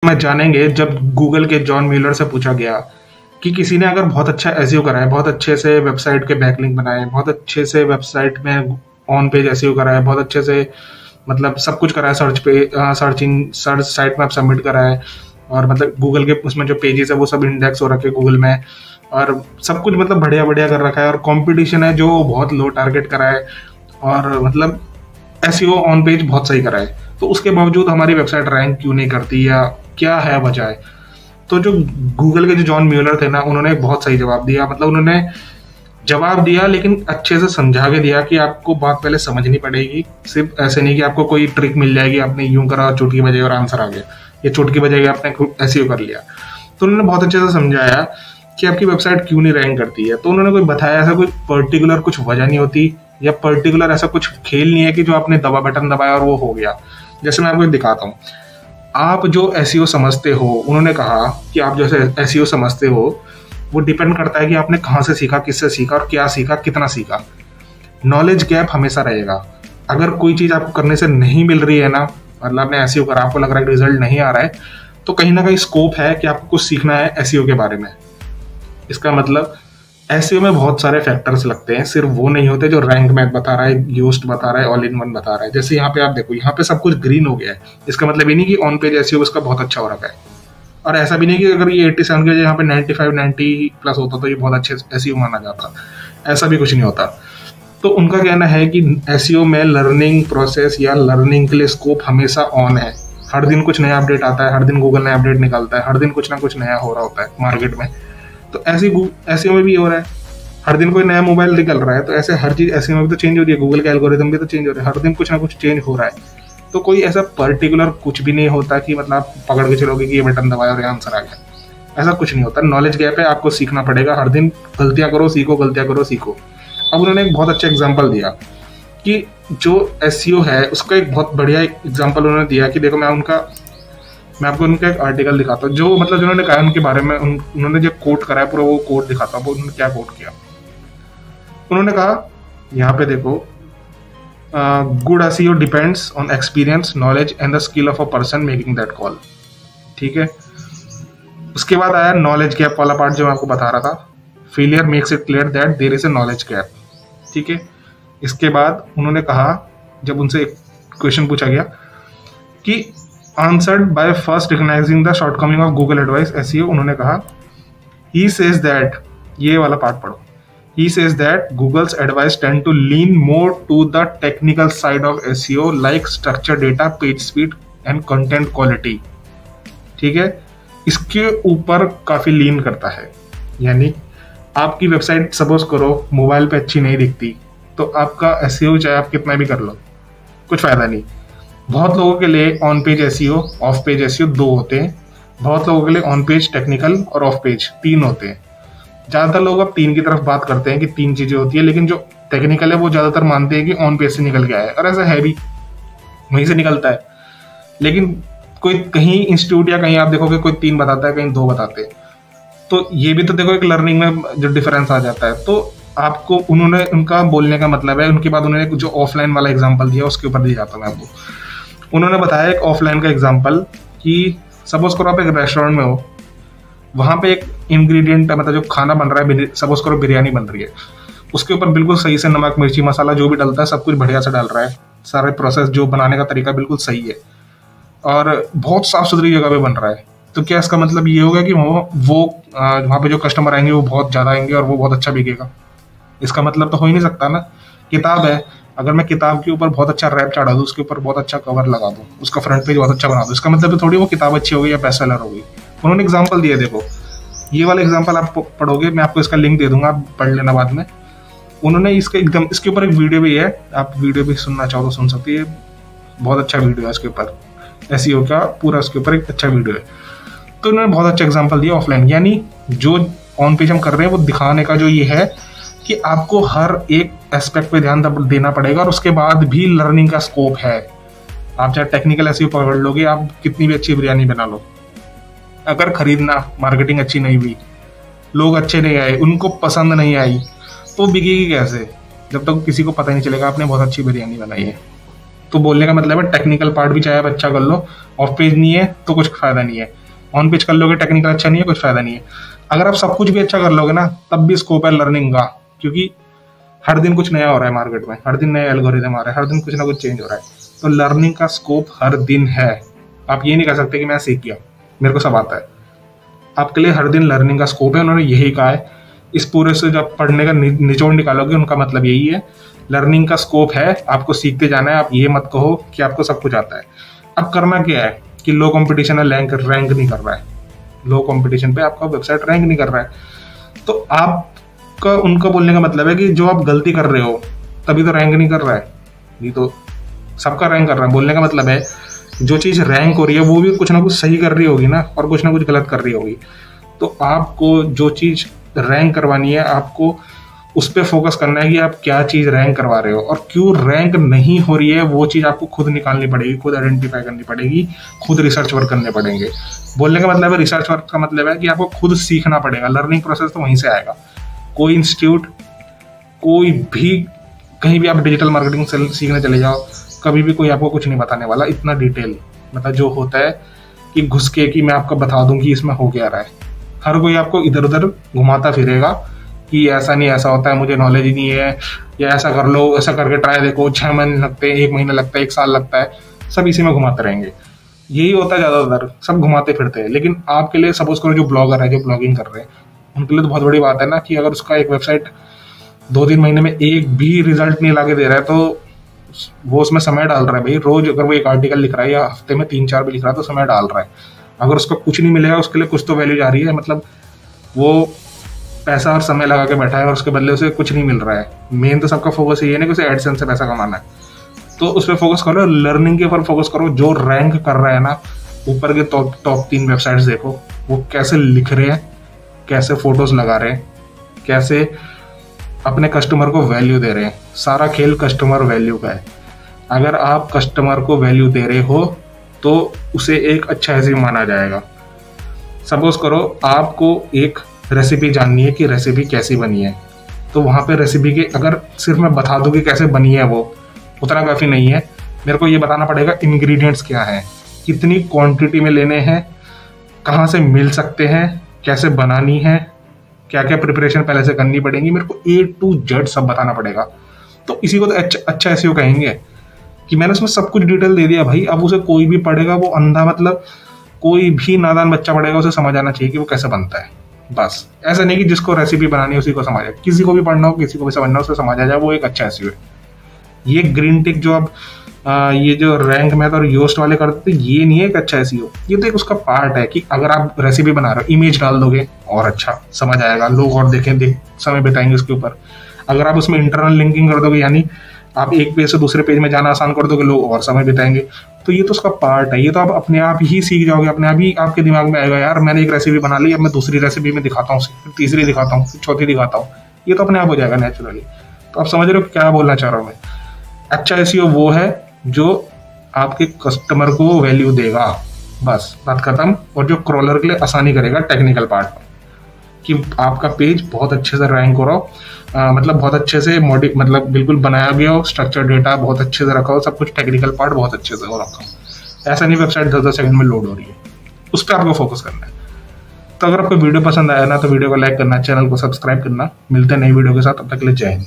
में जानेंगे जब गूगल के जॉन म्यूलर से पूछा गया कि किसी ने अगर बहुत अच्छा एसईओ करा है, बहुत अच्छे से वेबसाइट के बैकलिंक बनाए, बहुत अच्छे से वेबसाइट में ऑन पेज एसईओ करा है, बहुत अच्छे से मतलब सब कुछ करा है, सर्च साइट में आप सबमिट करा है और मतलब गूगल के उसमें जो पेजेस है वो सब इंडेक्स हो रखे गूगल में और सब कुछ मतलब बढ़िया बढ़िया कर रखा है और कंपटीशन है जो बहुत लो टारगेट करा है और मतलब एसईओ ऑन पेज बहुत सही करा है, तो उसके बावजूद हमारी वेबसाइट रैंक क्यों नहीं करती या क्या है वजह है। तो जो गूगल के जो जॉन म्यूलर थे ना, उन्होंने एक बहुत सही जवाब दिया। मतलब उन्होंने जवाब दिया लेकिन अच्छे से समझा के दिया कि आपको बात पहले समझनी पड़ेगी। सिर्फ ऐसे नहीं कि आपको कोई ट्रिक मिल जाएगी, आपने यूं करा चुटकी बजाई और आंसर आ गया, या चुटकी बजाई आपने एसईओ कर लिया। तो उन्होंने बहुत अच्छे से समझाया कि आपकी वेबसाइट क्यों नहीं रैंक करती है। तो उन्होंने कोई बताया ऐसा कोई पर्टिकुलर कुछ वजह नहीं होती या पर्टिकुलर ऐसा कुछ खेल नहीं है कि जो आपने बटन दबाया और वो हो गया। जैसे मैं आपको दिखाता हूँ, आप जो एसईओ समझते हो, उन्होंने कहा कि आप जैसे एसईओ समझते हो वो डिपेंड करता है कि आपने कहाँ से सीखा, किससे सीखा और क्या सीखा, कितना सीखा। नॉलेज गैप हमेशा रहेगा। अगर कोई चीज़ आपको करने से नहीं मिल रही है ना, मतलब आपने एसईओ करा, आपको लग रहा है कि रिजल्ट नहीं आ रहा है, तो कहीं ना कहीं स्कोप है कि आपको कुछ सीखना है एसईओ के बारे में। इसका मतलब एसईओ में बहुत सारे फैक्टर्स लगते हैं, सिर्फ वो नहीं होते जो रैंक मैथ बता रहा है, योस्ट बता रहा है, ऑल इन वन बता रहा है। जैसे यहाँ पे आप देखो, यहाँ पे सब कुछ ग्रीन हो गया है, इसका मतलब ये नहीं कि ऑन पेज एसईओ उसका बहुत अच्छा हो रखा है। और ऐसा भी नहीं कि अगर ये 87 के यहाँ पे 95 90 प्लस होता तो ये बहुत अच्छे एसईओ माना जाता, ऐसा भी कुछ नहीं होता। तो उनका कहना है कि एसईओ में लर्निंग प्रोसेस या लर्निंग के लिए स्कोप हमेशा ऑन है। हर दिन कुछ नया अपडेट आता है, हर दिन गूगल नया अपडेट निकालता है, हर दिन कुछ ना कुछ नया हो रहा होता है मार्केट में। तो एसईओ में भी हो रहा है, हर दिन कोई नया मोबाइल निकल रहा है, तो ऐसे हर चीज एसईओ में भी तो चेंज हो रही है, गूगल का एल्गोरिथम भी तो चेंज हो रहा है, हर दिन कुछ ना कुछ चेंज हो रहा है। तो कोई ऐसा पर्टिकुलर कुछ भी नहीं होता कि मतलब आप पकड़ के चलोगे कि ये बटन दबाया और ये आंसर आ गया, ऐसा कुछ नहीं होता। नॉलेज गैप है, आपको सीखना पड़ेगा, हर दिन गलतियां करो सीखो, गलतियां करो सीखो। अब उन्होंने एक बहुत अच्छा एग्जाम्पल दिया कि जो एसईओ है उसका एक बहुत बढ़िया एग्जाम्पल उन्होंने दिया कि देखो, मैं आपको उनका एक आर्टिकल दिखाता हूँ जो मतलब जिन्होंने कहा उनके बारे में, उन्होंने जो कोट करा है पूरा वो कोट दिखाता हूँ, उन्होंने क्या कोट किया। उन्होंने कहा यहाँ पे देखो, good SEO depends on experience, knowledge and the skill of a person making that call. ठीक है, उसके बाद आया नॉलेज गैप वाला पार्ट जो मैं आपको बता रहा था, failure makes it clear that there is a knowledge gap. ठीक है, इसके बाद उन्होंने कहा, जब उनसे एक क्वेश्चन पूछा गया कि answered by first recognising the shortcoming of Google advice SEO, उन्होंने कहा ही सेज दैट, ये वाला पार्ट पढ़ो, he says that Google's advice tend to lean more to the technical side of SEO like structure data, page speed and content quality। ठीक है, इसके ऊपर काफी लीन करता है। यानी आपकी वेबसाइट सपोज करो मोबाइल पे अच्छी नहीं दिखती, तो आपका SEO चाहे आप कितना भी कर लो कुछ फायदा नहीं। बहुत लोगों के लिए on page SEO, of page SEO दो होते हैं। बहुत लोगों के लिए ऑन पेज, टेक्निकल और ऑफ पेज तीन होते हैं। ज्यादातर लोग अब तीन की तरफ बात करते हैं कि तीन चीजें होती है, लेकिन जो टेक्निकल है वो ज्यादातर मानते हैं कि ऑन पेज से निकल के आया है, और ऐसा है भी, वहीं से निकलता है। लेकिन कोई कहीं इंस्टीट्यूट या कहीं आप देखोगे कोई तीन बताता है, कहीं दो बताते हैं, तो ये भी तो देखो एक लर्निंग में जो डिफरेंस आ जाता है। तो आपको उन्होंने, उनका बोलने का मतलब है, उनके बाद उन्होंने जो ऑफलाइन वाला एग्जाम्पल दिया उसके ऊपर दिया जाता है मैं आपको। उन्होंने बताया एक ऑफलाइन का एग्जाम्पल कि सपोज करो आप एक रेस्टोरेंट में हो, वहां पे एक इंग्रेडिएंट मतलब जो खाना बन रहा है, सपोज करो बिरयानी बन रही है, उसके ऊपर बिल्कुल सही से नमक मिर्ची मसाला जो भी डलता है सब कुछ बढ़िया से डाल रहा है, सारे प्रोसेस जो बनाने का तरीका बिल्कुल सही है और बहुत साफ सुथरी जगह पे बन रहा है। तो क्या इसका मतलब ये होगा कि वो वहाँ पे जो कस्टमर आएंगे वो बहुत ज्यादा आएंगे और वो बहुत अच्छा बिकेगा? इसका मतलब तो हो ही नहीं सकता ना। किताब है, अगर मैं किताब के ऊपर बहुत अच्छा रैप चढ़ा दूँ, उसके ऊपर बहुत अच्छा कवर लगा दूँ, उसका फ्रंट पेज बहुत अच्छा बना दूँ, इसका मतलब थोड़ी वो किताब अच्छी होगी या बेस्ट सेलर होगी। उन्होंने एग्जाम्पल दिया, देखो ये वाला एग्जाम्पल आप पढ़ोगे, मैं आपको इसका लिंक दे दूंगा, आप पढ़ लेना बाद में। उन्होंने इसके एकदम इसके ऊपर एक वीडियो भी है, आप वीडियो भी सुनना चाहो तो सुन सकती है, बहुत अच्छा वीडियो है इसके ऊपर, एसईओ का पूरा इसके ऊपर एक अच्छा वीडियो है। तो उन्होंने बहुत अच्छा एग्जाम्पल दिया ऑफलाइन, यानी जो ऑन पेज हम कर रहे हैं वो दिखाने का जो ये है कि आपको हर एक एस्पेक्ट पे ध्यान देना पड़ेगा और उसके बाद भी लर्निंग का स्कोप है। आप चाहे टेक्निकल एसईओ पकड़ लोगे, आप कितनी भी अच्छी बिरयानी बना लो, अगर खरीदना मार्केटिंग अच्छी नहीं हुई, लोग अच्छे नहीं आए, उनको पसंद नहीं आई, तो बिकेगी कैसे? जब तक किसी को पता नहीं चलेगा आपने बहुत अच्छी बिरयानी बनाई है। तो बोलने का मतलब है टेक्निकल पार्ट भी चाहे आप अच्छा कर लो, ऑफ पेज नहीं है तो कुछ फायदा नहीं है, ऑन पेज कर लोगे टेक्निकल अच्छा नहीं है कुछ फायदा नहीं है। अगर आप सब कुछ भी अच्छा कर लोगे ना तब भी स्कोप है लर्निंग का, क्योंकि हर दिन कुछ नया हो रहा है मार्केट में, हर दिन नए एल्गोरिदम आ रहे हैं, हर दिन कुछ ना कुछ चेंज हो रहा है। तो लर्निंग का स्कोप हर दिन है। आप ये नहीं कह सकते कि मैं सीख गया मेरे को सब आता है, आपके लिए हर दिन लर्निंग का स्कोप है। उन्होंने यही कहा है। इस पूरे से जब पढ़ने का निचोड़ निकालोगे उनका मतलब यही है, लर्निंग का स्कोप है, आपको सीखते जाना है। आप ये मत कहो कि आपको सब कुछ आता है। अब करना क्या है कि लो कंपटीशन है, रैंक नहीं कर रहा है, लो कंपटीशन पे आपका वेबसाइट रैंक नहीं कर रहा है, तो आपका उनका बोलने का मतलब है कि जो आप गलती कर रहे हो तभी तो रैंक नहीं कर रहा है, नहीं तो सबका रैंक कर रहा है। बोलने का मतलब है जो चीज़ रैंक हो रही है वो भी कुछ ना कुछ सही कर रही होगी ना, और कुछ ना कुछ गलत कर रही होगी। तो आपको जो चीज़ रैंक करवानी है आपको उस पर फोकस करना है कि आप क्या चीज़ रैंक करवा रहे हो, और क्यों रैंक नहीं हो रही है वो चीज़ आपको खुद निकालनी पड़ेगी, खुद आइडेंटिफाई करनी पड़ेगी, खुद रिसर्च वर्क करने पड़ेंगे। बोलने का मतलब है रिसर्च वर्क का मतलब है कि आपको खुद सीखना पड़ेगा। लर्निंग प्रोसेस तो वहीं से आएगा। कोई इंस्टीट्यूट, कोई भी, कहीं भी आप डिजिटल मार्केटिंग से सीखने चले जाओ, कभी भी कोई आपको कुछ नहीं बताने वाला इतना डिटेल। मतलब जो होता है कि घुस के कि मैं आपको बता दूं कि इसमें हो क्या रहा है, हर कोई आपको इधर उधर घुमाता फिरेगा कि ऐसा नहीं ऐसा होता है, मुझे नॉलेज ही नहीं है, या ऐसा कर लो, ऐसा करके ट्राई देखो, 6 महीने लगते हैं, 1 महीना लगता है, 1 साल लगता है, सब इसी में घुमाते रहेंगे। यही होता है ज़्यादातर, सब घुमाते फिरते हैं। लेकिन आपके लिए सपोज करो जो ब्लॉगर है, जो ब्लॉगिंग कर रहे हैं, उनके लिए तो बहुत बड़ी बात है ना कि अगर उसका एक वेबसाइट 2-3 महीने में एक भी रिजल्ट नहीं ला के दे रहा है तो वो उसमें समय डाल रहा है भाई। रोज अगर वो एक आर्टिकल लिख रहा है या हफ्ते में 3-4 भी लिख रहा है तो समय डाल रहा है। अगर उसका कुछ नहीं मिलेगा उसके लिए कुछ तो वैल्यू जा रही है, मतलब वो पैसा और समय लगा के बैठा है और उसके बदले उसे कुछ नहीं मिल रहा है। मेन तो सबका फोकस ये है ना कि उसे एडसेंस से पैसा कमाना है, तो उस पर फोकस करो। लर्निंग के ऊपर फोकस करो। जो रैंक कर रहा है ना, ऊपर के टॉप 3 वेबसाइट्स देखो वो कैसे लिख रहे हैं, कैसे फोटोज लगा रहे हैं, कैसे अपने कस्टमर को वैल्यू दे रहे हैं। सारा खेल कस्टमर वैल्यू का है। अगर आप कस्टमर को वैल्यू दे रहे हो तो उसे एक अच्छा एसईओ माना जाएगा। सपोज करो आपको एक रेसिपी जाननी है कि रेसिपी कैसी बनी है, तो वहाँ पे रेसिपी के अगर सिर्फ मैं बता दूँ कि कैसे बनी है वो उतना काफ़ी नहीं है। मेरे को ये बताना पड़ेगा इंग्रेडिएंट्स क्या हैं, कितनी क्वांटिटी में लेने हैं, कहाँ से मिल सकते हैं, कैसे बनानी है, क्या क्या प्रिपरेशन पहले से करनी पड़ेगी। मेरे को A to Z सब बताना पड़ेगा। तो इसी को तो अच्छा एसईओ कहेंगे कि मैंने उसमें सब कुछ डिटेल दे दिया भाई। अब उसे कोई भी पढ़ेगा, वो अंधा मतलब कोई भी नादान बच्चा पढ़ेगा, उसे समझ आना चाहिए कि वो कैसे बनता है। बस ऐसा नहीं कि जिसको रेसिपी बनानी है उसी को समझ आए, किसी को भी पढ़ना हो, किसी को भी समझना हो, उसे समझ आ जाए, वो एक अच्छा एसईओ है। ये ग्रीन टिक जो अब ये जो रैंक मैथ और योस्ट वाले करते थे, ये नहीं है एक अच्छा एसईओ। ये तो एक उसका पार्ट है कि अगर आप रेसिपी बना रहे हो, इमेज डाल दोगे और अच्छा समझ आएगा, लोग और देखें समय बिताएंगे उसके ऊपर। अगर आप उसमें इंटरनल लिंकिंग कर दोगे, यानी आप एक पेज से दूसरे पेज में जाना आसान कर दोगे, लोग और समय बिताएंगे, तो ये तो उसका पार्ट है। ये तो आप अपने आप ही सीख जाओगे, अपने आप ही आपके दिमाग में आएगा, यार मैंने एक रेसिपी बना ली, अब मैं दूसरी रेसिपी में दिखाता हूँ, फिर तीसरी दिखाता हूँ, फिर चौथी दिखाता हूँ। ये तो अपने आप हो जाएगा नेचुरली। तो आप समझ रहे हो क्या बोलना चाह रहा हूँ मैं। अच्छा एसईओ वो है जो आपके कस्टमर को वैल्यू देगा, बस बात खत्म। और जो क्रॉलर के लिए आसानी करेगा टेक्निकल पार्ट कि आपका पेज बहुत अच्छे से रैंक हो रहा हो, मतलब बहुत अच्छे से मतलब बिल्कुल बनाया गया हो, स्ट्रक्चर डेटा बहुत अच्छे से रखा हो, सब कुछ टेक्निकल पार्ट बहुत अच्छे से हो रखा हो। ऐसा नहीं वेबसाइट 10-10 सेकंड में लोड हो रही है, उस पर आपको फोकस करना है। तो अगर आपको वीडियो पसंद आया ना तो वीडियो को लाइक करना, चैनल को सब्सक्राइब करना। मिलते हैं नई वीडियो के साथ, तब तक के लिए जय हिंद।